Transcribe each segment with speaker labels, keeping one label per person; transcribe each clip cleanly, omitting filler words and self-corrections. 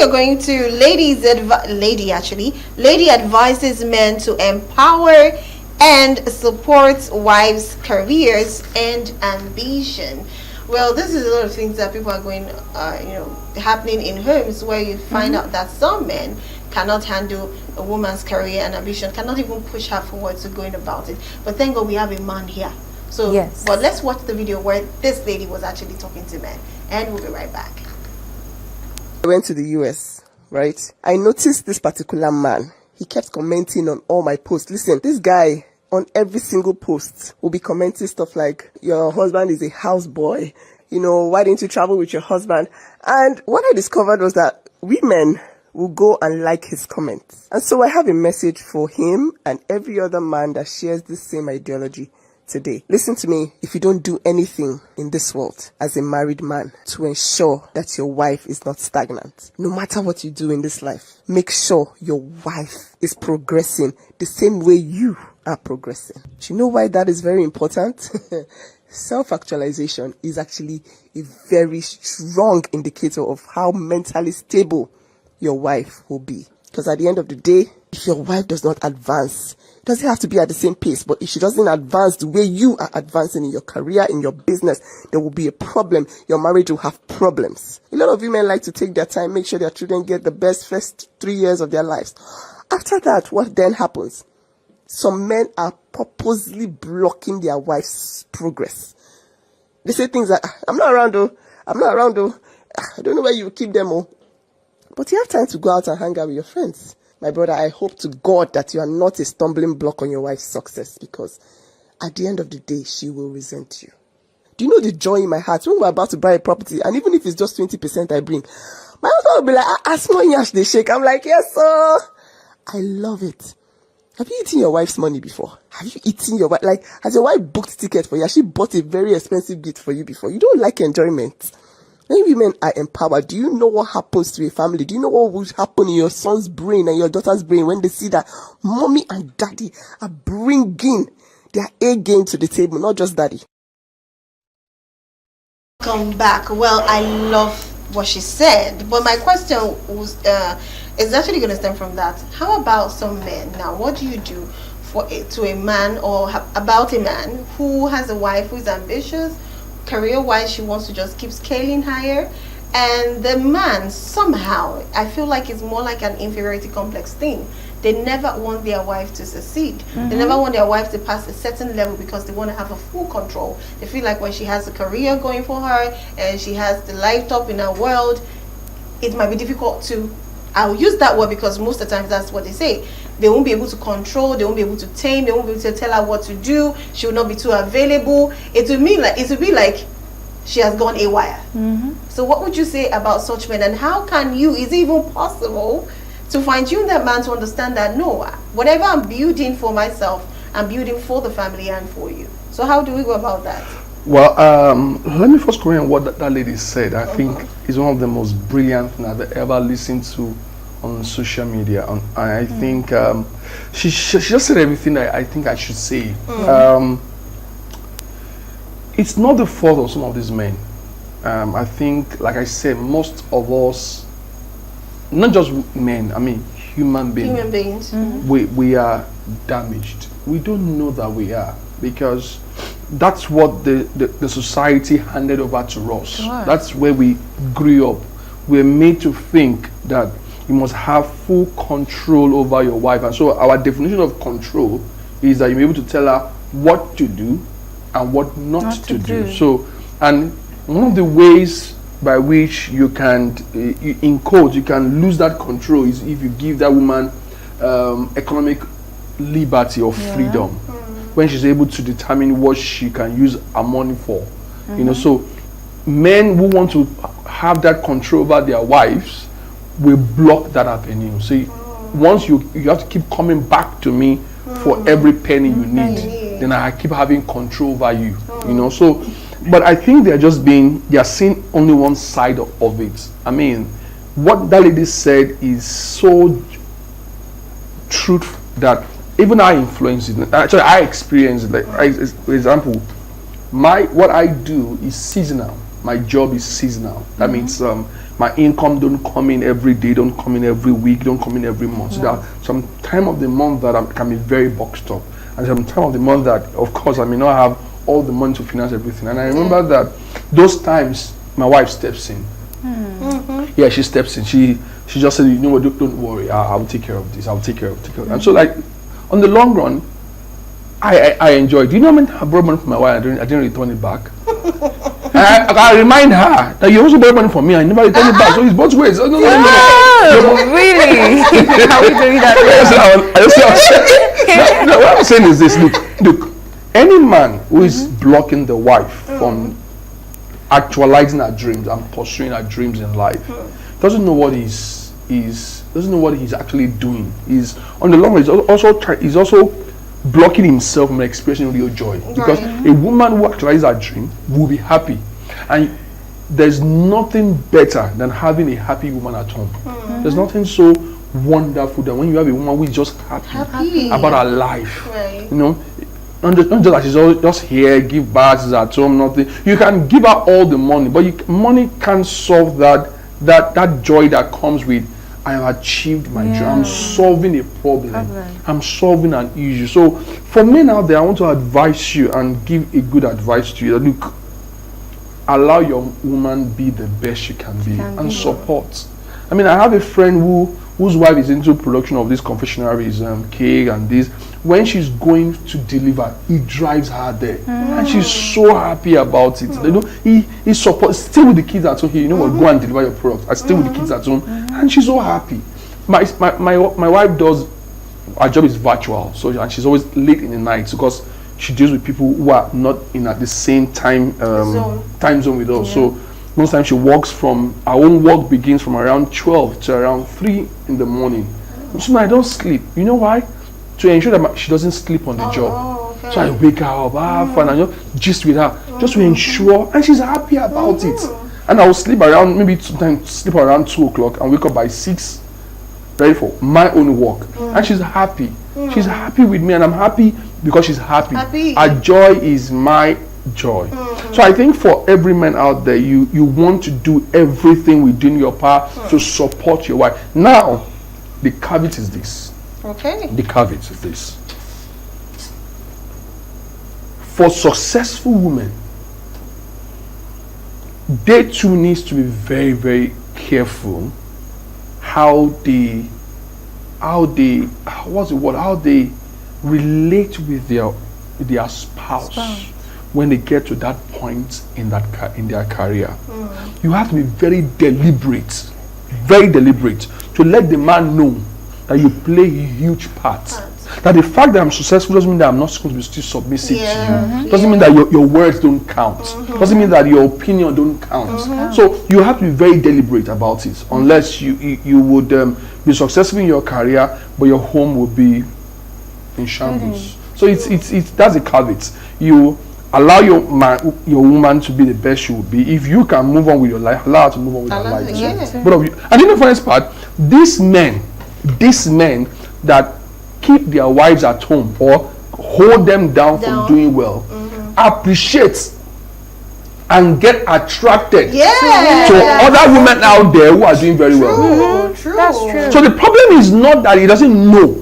Speaker 1: we are going to lady advises men to empower and support wives' careers and ambition. Well, this is a lot of things that people are going, happening in homes where you find out that some men cannot handle a woman's career and ambition, cannot even push her forward to going about it. But thank God we have a man here. So,
Speaker 2: yes.
Speaker 1: But let's watch the video where this lady was actually talking to men, and we'll be right back.
Speaker 3: I went to the US, right? I noticed this particular man. He kept commenting on all my posts. Listen, this guy on every single post will be commenting stuff like, your husband is a houseboy. Why didn't you travel with your husband? And what I discovered was that women will go and like his comments. And so I have a message for him and every other man that shares this same ideology today. Listen to me. If you don't do anything in this world as a married man to ensure that your wife is not stagnant, no matter what you do in this life, make sure your wife is progressing the same way you are progressing. Do you know why that is very important? Self-actualization is actually a very strong indicator of how mentally stable your wife will be. Because at the end of the day, if your wife does not advance, it doesn't have to be at the same pace, but if she doesn't advance the way you are advancing in your career, in your business, there will be a problem. Your marriage will have problems. A lot of women like to take their time, make sure their children get the best first 3 years of their lives. After that, what then happens? Some men are purposely blocking their wife's progress. They say things like, I'm not around though. I don't know where you keep them all. But you have time to go out and hang out with your friends. My brother, I hope to God that you are not a stumbling block on your wife's success, because at the end of the day, she will resent you. Do you know the joy in my heart when we're about to buy a property, and even if it's just 20% I bring, my husband will be like, small yash they shake. I'm like, yes, sir. I love it. Have you eaten your wife's money before? Have you eaten your wife? Like, has your wife booked ticket for you? Has she bought a very expensive gift for you before? You don't like enjoyment. When women are empowered, do you know what happens to a family? Do you know what will happen in your son's brain and your daughter's brain when they see that mommy and daddy are bringing their A game to the table, not just daddy?
Speaker 1: Come back. Well, I love what she said, but my question was is actually going to stem from that. How about some men? Now, what do you do to a man, or about a man who has a wife who is ambitious, career-wise, she wants to just keep scaling higher, and the man somehow, I feel like it's more like an inferiority complex thing. They never want their wife to succeed. They never want their wife to pass a certain level because they want to have a full control. They feel like when she has a career going for her and she has the life top in her world, it might be difficult to, I'll use that word because most of the time that's what they say. They won't be able to control, they won't be able to tame, they won't be able to tell her what to do, she will not be too available. It will be like she has gone haywire. So what would you say about such men, and how can you, is it even possible to fine-tune that man to understand that, no, whatever I'm building for myself, I'm building for the family and for you? So how do we go about that?
Speaker 4: Well, let me first comment on what that lady said. I think is one of the most brilliant things I've ever listened to on social media. I think she just said everything I think I should say. It's not the fault of some of these men. I think, like I said, most of us, not just men, I mean human beings, we are damaged. We don't know that we are, because that's what the society handed over to us. Sure. That's where we grew up. We're made to think that you must have full control over your wife. And so our definition of control is that you're able to tell her what to do and what not to do. So, and one of the ways by which you can, in quotes, you can lose that control is if you give that woman economic liberty or freedom, when she's able to determine what she can use her money for. You know, so men who want to have that control over their wives will block that avenue. So once you have to keep coming back to me for every penny you need, then I keep having control over you. You know, so but I think they are seeing only one side of it. I mean, what that lady said is so truth that even I influence it. Actually, I experience it. Like, for example, what I do is seasonal. My job is seasonal. That means my income don't come in every day, don't come in every week, don't come in every month. So there are some time of the month that I can be very boxed up, and some time of the month that, of course, I may not have all the money to finance everything. And I remember that those times my wife steps in. Yeah, she steps in. She just said, you know what, don't worry, I'll take care of this. I'll take care of it. And so, like, on the long run, I enjoyed. Do you know when I borrowed money from my wife? I didn't return it back. I remind her that you also borrowed money from me. I never returned it back. So it's both ways. No,
Speaker 2: really? How are we doing that?
Speaker 4: No, what I'm saying is this. Look. Any man who is blocking the wife from actualizing her dreams and pursuing her dreams in life doesn't know what he's actually doing. He's on the long run. He's also blocking himself from experiencing real joy, because a woman who actualizes her dream will be happy, and there's nothing better than having a happy woman at home. There's nothing so wonderful than when you have a woman who is just happy about her life. You know, not just that she's just here, give baths, is at home, nothing. You can give her all the money, but money can't solve that joy that comes with, I have achieved my dream. I'm solving a problem. I'm solving an issue. So for men out there, I want to advise you and give a good advice to you. Look, allow your woman be the best she can be, and support. I mean, I have a friend whose wife is into production of these confectionaries, cake and this. When she's going to deliver, he drives her there, and she's so happy about it. You know, he supports, still with the kids at home. You know what? Go and deliver your product. I still with the kids at home, and she's so happy. My wife does. Her job is virtual, and she's always late in the night because she deals with people who are not in at the same time zone with us. So most times she works from, our own work begins from around 12 to around 3 in the morning. So I don't sleep. You know why? To ensure that she doesn't sleep on the job. Okay. So I wake her up, have fun, and gist with her, just to ensure, and she's happy about it. And I will sleep around, maybe sometimes sleep around 2 o'clock and wake up by 6, ready for my own work. And she's happy. She's happy with me, and I'm happy because she's happy. Her joy is my joy. So I think for every man out there, you want to do everything within your power to support your wife. Now, the caveat is this.
Speaker 1: Okay.
Speaker 4: The caveat is this. For successful women, they too needs to be very, very careful how they relate with their spouse when they get to that point in their career. You have to be very deliberate to let the man know that you play a huge part. That the fact that I'm successful doesn't mean that I'm not supposed to be still submissive to you. Doesn't mean that your words don't count. Doesn't mean that your opinion don't count. So you have to be very deliberate about it, unless you would be successful in your career, but your home will be in shambles. So it's that's a caveat. You allow your woman to be the best she will be. If you can move on with your life, allow her to move on with her life. Both of you. And in the first part, these men that keep their wives at home or hold them down from doing well, appreciate and get attracted to other women out there who are doing very well.
Speaker 2: True. That's true.
Speaker 4: So the problem is not that he doesn't know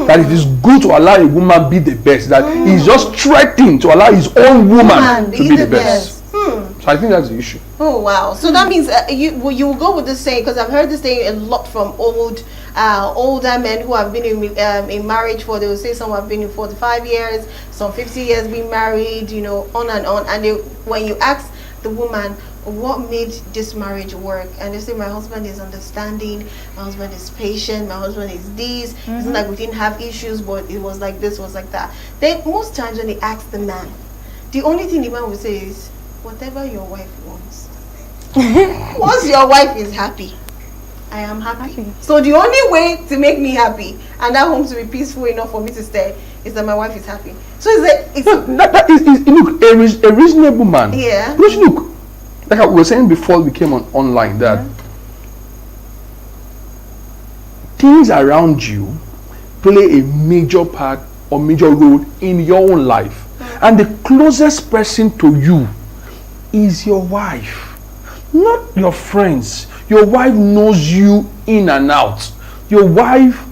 Speaker 4: that it is good to allow a woman be the best, that he's just threatening to allow his own woman to be the best. So I think that's the issue.
Speaker 1: Oh wow! So that means you will go with this saying, because I've heard this saying a lot from older men who have been in marriage for, they will say some have been in 45 years, some 50 years being married, you know, on and on. And when you ask the woman, what made this marriage work, and they say, my husband is understanding, my husband is patient, my husband is this. It's not like we didn't have issues, but it was like this, was like that. Then most times when they ask the man, the only thing the man will say is, whatever your wife wants. Once your wife is happy, I am happy. So the only way to make me happy and that home to be peaceful enough for me to stay is that my wife is happy. So
Speaker 4: that is look, a reasonable man.
Speaker 1: Yeah.
Speaker 4: Because look, like I was saying before we came online, that things around you play a major part or major role in your own life. And the closest person to you is your wife, not your friends. Your wife knows you in and out. Your wife,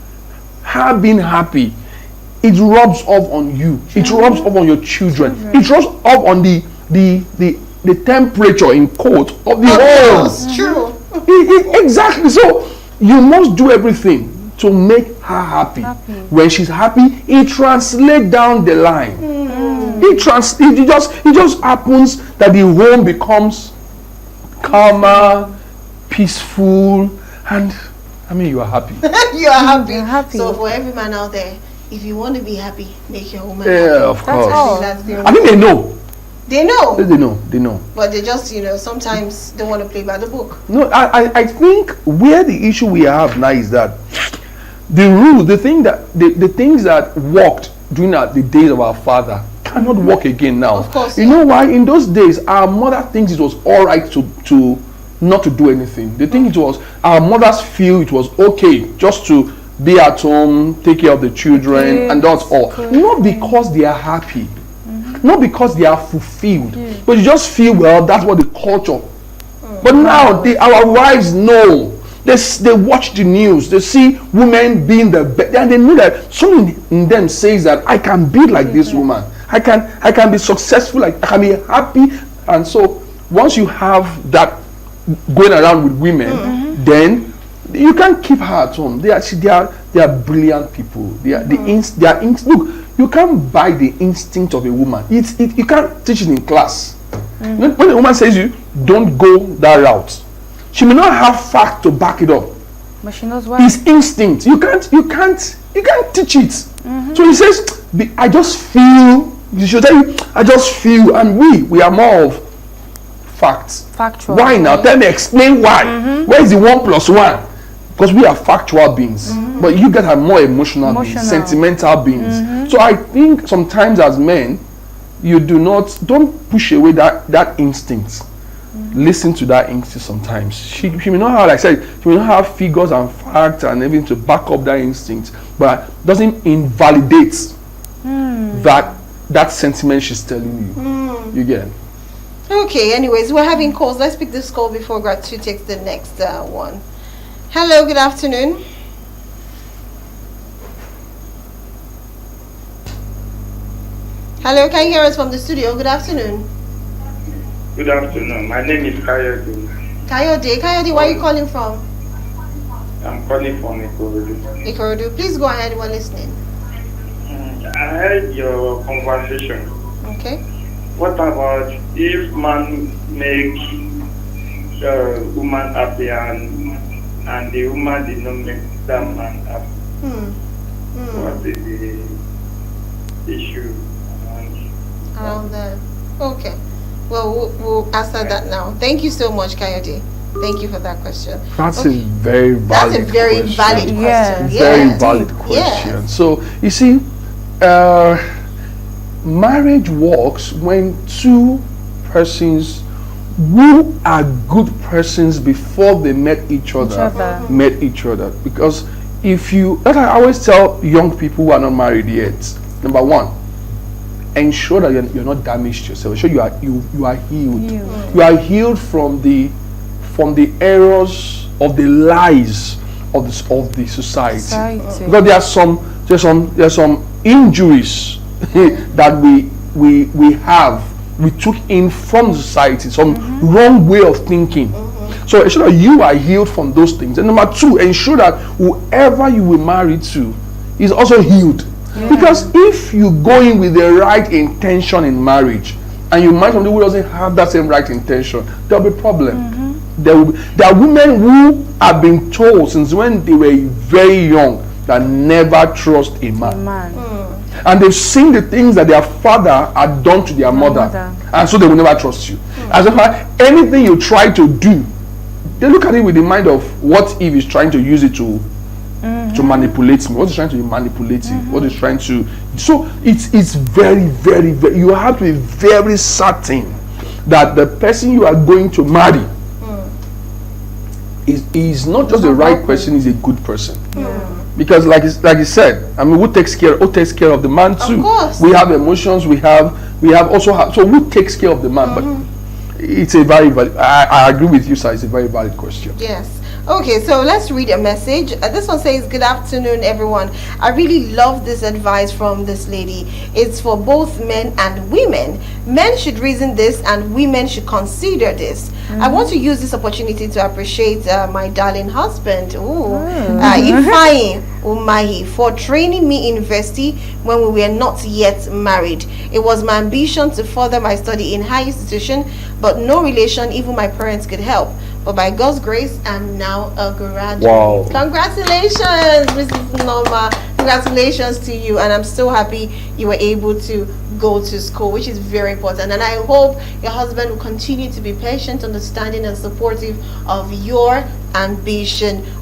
Speaker 4: her being happy, it rubs off on you. It rubs off on your children. It rubs off on the temperature in court of the home.
Speaker 1: It's true.
Speaker 4: Exactly. So you must do everything to make her happy. When she's happy, it translates down the line. It just happens that the home becomes calmer, peaceful, and you are happy.
Speaker 1: You are happy.
Speaker 2: You're happy.
Speaker 1: So for every man out there, if you want to be happy, make your woman
Speaker 4: Yeah,
Speaker 1: happy.
Speaker 4: of course.
Speaker 2: all.
Speaker 1: That's the
Speaker 4: I think they know.
Speaker 1: They know.
Speaker 4: They know.
Speaker 1: But they just, sometimes don't want to play by the book.
Speaker 4: No, I think where the issue we have now is that the things that worked during the days of our father cannot work again now.
Speaker 1: Of course,
Speaker 4: You know why? In those days, our mother thinks it was all right to not to do anything. They think it was, our mothers feel it was okay just to be at home, take care of the children, and that's all. Not because they are happy, not because they are fulfilled, but you just feel, well, that's what the culture. But now our wives know. They watch the news. They see women being the best, and they know that something in them says that I can be like this woman. I can be successful. I can be happy. And so once you have that going around with women, then you can't keep her at home. They are brilliant people. Look, you can't buy the instinct of a woman. You can't teach it in class. When a woman says you don't go that route, she may not have fact to back it up.
Speaker 2: But she knows why.
Speaker 4: It's instinct. You can't teach it. So he says, I just feel. You should tell you, I just feel, and we are more of facts.
Speaker 2: Factual.
Speaker 4: Why now? Tell me, explain why. Where is the 1 + 1? Because we are factual beings, but you guys are more emotional beings, sentimental beings. So I think sometimes as men, you don't push away that instinct. Listen to that instinct sometimes. She may not have, like I said, she may not have figures and facts and everything to back up that instinct, but doesn't invalidate that sentiment she's telling you. You get it?
Speaker 1: Okay, anyways, we're having calls. Let's pick this call before Gratu takes the next one. Hello, good afternoon. Hello, can you hear us from the studio? Good afternoon.
Speaker 5: Good afternoon. My name is Kayode.
Speaker 1: Kayode, where are you calling from?
Speaker 5: I'm calling from Ikorodu.
Speaker 1: Ikorodu. Please go ahead, we're listening.
Speaker 5: I heard your conversation.
Speaker 1: Okay.
Speaker 5: What about if man make woman happy and the woman did not make that man happy? What is the issue
Speaker 1: around that? Okay. Well, we'll answer that now. Thank you so much, Kayode. Thank you for that question.
Speaker 4: That's a very valid
Speaker 1: That's a very
Speaker 4: question.
Speaker 1: valid question.
Speaker 2: Yeah.
Speaker 4: Very valid question. So, you see, marriage works when two persons who are good persons before they met each other. Because that's why I always tell young people who are not married yet, number one, ensure that you're not damaged yourself. Ensure you are healed. You are healed from the errors of the lies of the society. Because there's some injuries that we took in from society, some wrong way of thinking. So ensure that you are healed from those things. And number two, ensure that whoever you will marry to is also healed. Because if you go in with the right intention in marriage and you marry somebody who doesn't have that same right intention, there'll be a problem. There are women who have been told since when they were very young that never trust a man. And they've seen the things that their father had done to their mother, and so they will never trust you. As if anything you try to do, they look at it with the mind of, what if he's trying to use it to manipulate me? What is trying to manipulate you? What is trying to... So it's very, very, very... You have to be very certain that the person you are going to marry is not just the right person, is a good person. Because like you said, I mean, who takes care of the man too?
Speaker 1: Of course.
Speaker 4: We have emotions, we have so who takes care of the man? But it's a very valid. I agree with you, sir. It's a very valid question.
Speaker 1: Yes. Okay, so let's read a message. This one says, "Good afternoon, everyone. I really love this advice from this lady. It's for both men and women. Men should reason this and women should consider this. I want to use this opportunity to appreciate my darling husband, Ifeanyi Umahi, for training me in university when we were not yet married. It was my ambition to further my study in high institution, but no relation, even my parents could help. But by God's grace, I'm now a graduate."
Speaker 4: Wow.
Speaker 1: Congratulations, Mrs. Norma. Congratulations to you. And I'm so happy you were able to go to school, which is very important. And I hope your husband will continue to be patient, understanding, and supportive of your ambition